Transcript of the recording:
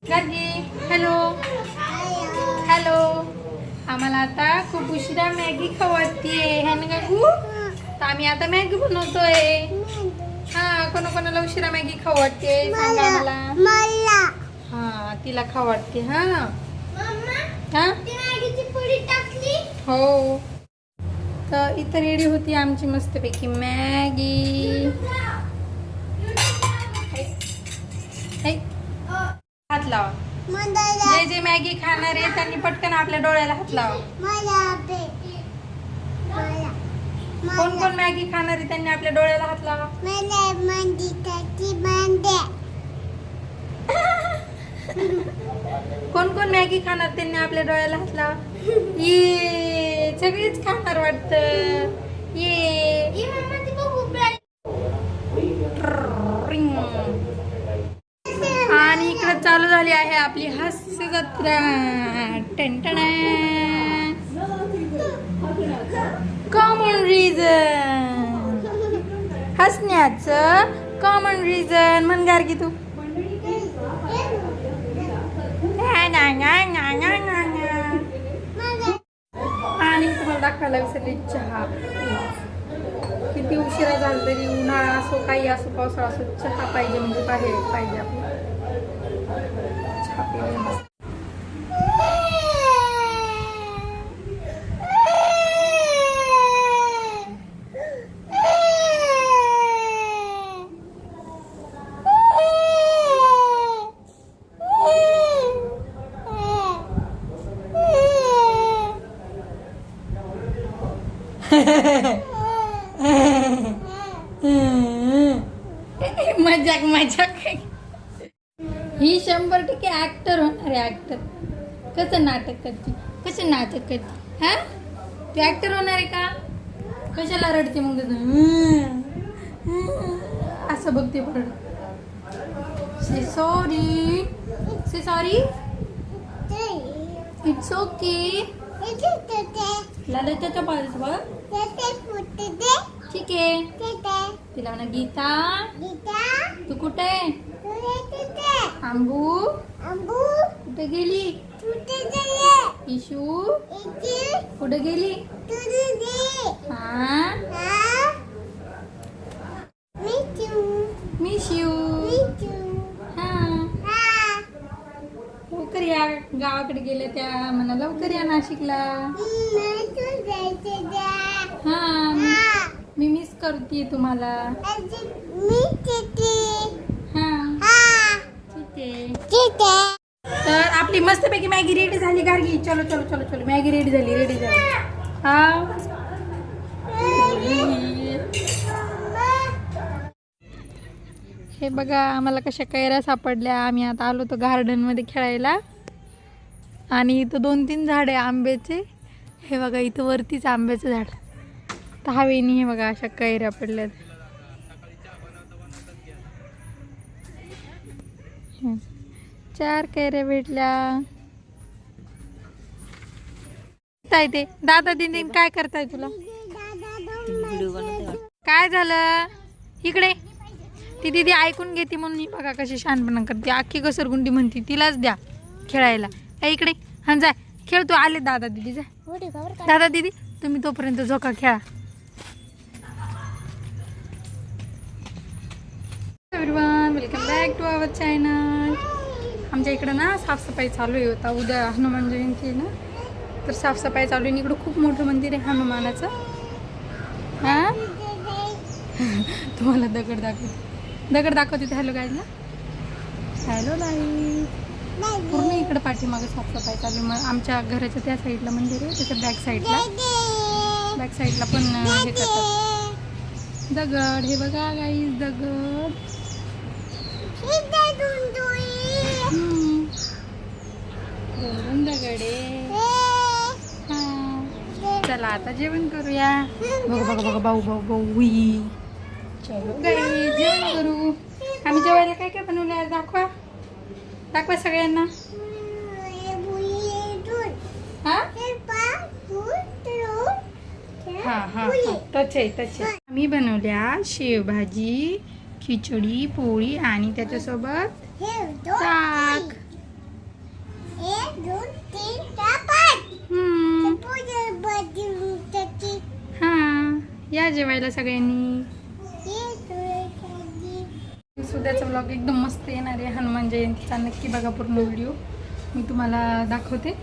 Gargi hello hello. आम्हाला आता खूप उशिरा मॅगी खावायतीये है ना गागू. तर आम्ही आता मॅगी बनवतोय. हा कोणाला उशिरा मॅगी खावायतीये सांगा मला. हा तिला खावायती. हा हा हो. तर इथं रेडी होती आमची मस्तपैकी मॅगी. हात लावा. जे मॅगी खाणार आहे त्यांनी पटकन आपल्या डोळ्याला हात लावा. कोण कोण मॅगी खाणार आहे त्यांनी आपल्या डोळ्याला हात लावा. कोण कोण मॅगी खाणार त्यांनी आपल्या डोळ्याला हात लावा. ये सगळीच खाणार वाटत. ये आणि इकडे चालू झाली आहे आपली हास्य जत्रा. Common reason. हसण्याचं कॉमन रिझन म्हण गार्गी तू. आणि तुम्हाला दाखवायला विसरली चहा. किती उशिरा झाला तरी उन्हाळा असो काही असो पावसाळा असो चहा पाहिजे म्हणजे पाहिजे आपल्याला. चहा पिणे मस्त. मजाक. ही 100% ऍक्टर होणार आहे. ऍक्टर कसं नाटक करते हा. तू ऍक्टर होणार आहे का. कशाला रडते मग असं बघते परत. से सॉरी इट्स ओके. लालच्याच्या पाहिजे बघ. ठीक आहे. तिला म्हणा गीता तू कुठे. आंबू कुठे गेली. इशू कुठे गेली. हा मिस यू. हा लवकर या. गावाकडे गेले त्या म्हणा लवकर या नाशिकला. हा मी मिस करते तुम्हाला. हा ठीक आहे. तर आपली मस्तपैकी मॅगी रेडी झाली गार्गी. चलो मॅगी रेडी झाली. हा हे बघा आम्हाला कशा कैऱ्या सापडल्या. आम्ही आता आलो तो गार्डन मध्ये खेळायला. आणि इथं 2-3 झाड आहे आंब्याचे. हे बघा इथं वरतीच आंब्याचं झाड. हवेनी हे बघा अशा कैऱ्या पडल्यात. 4 कैऱ्या भेटल्या. काय ते दादा दिदी काय करताय तुला. काय झालं इकडे. ती दिदी ऐकून घेते म्हणून मी बघा कशी शहाणपणा करते. अख्खी घसरगुंडी म्हणते तिलाच द्या खेळायला. इकडे हा जाय खेळ. तू आले दादा दिदी जा. दादा दिदी तुम्ही तोपर्यंत झोका खेळा. Everyone welcome back to our channel. आमच्या इकडं ना साफसफाई चालू आहे. होता उद्या हनुमान जयंती आहे ना. तर साफसफाई चालू आहे. इकडं खूप मोठं मंदिर आहे हनुमानाचं. हा तुम्हाला दगड दाखवते. हॅलो गाईला. हॅलो गाई. पूर्ण इकडं पाठीमागं साफसफाई चालू आहे. मग आमच्या घराच्या त्या साईडला मंदिर आहे. त्याच्या बॅक साईडला पण हे करतात दगड. हे बघा गाईज दगड. दगडे. चला आता जेवण करूया. बघा भाऊ चलो गाई जेवण करू. आम्ही जेवायला काय काय बनवलं दाखवा सगळ्यांना. हा तसे आम्ही बनवल्या शेवभाजी, खिचडी, पोळी आणि त्याच्यासोबत ताक. जेवायला सगळ्यांनी. उद्याचा व्लॉग एकदम मस्त येणार आहे. हनुमान जयंतीचा नक्की बघा पूर्ण व्हिडिओ, मी तुम्हाला दाखवते.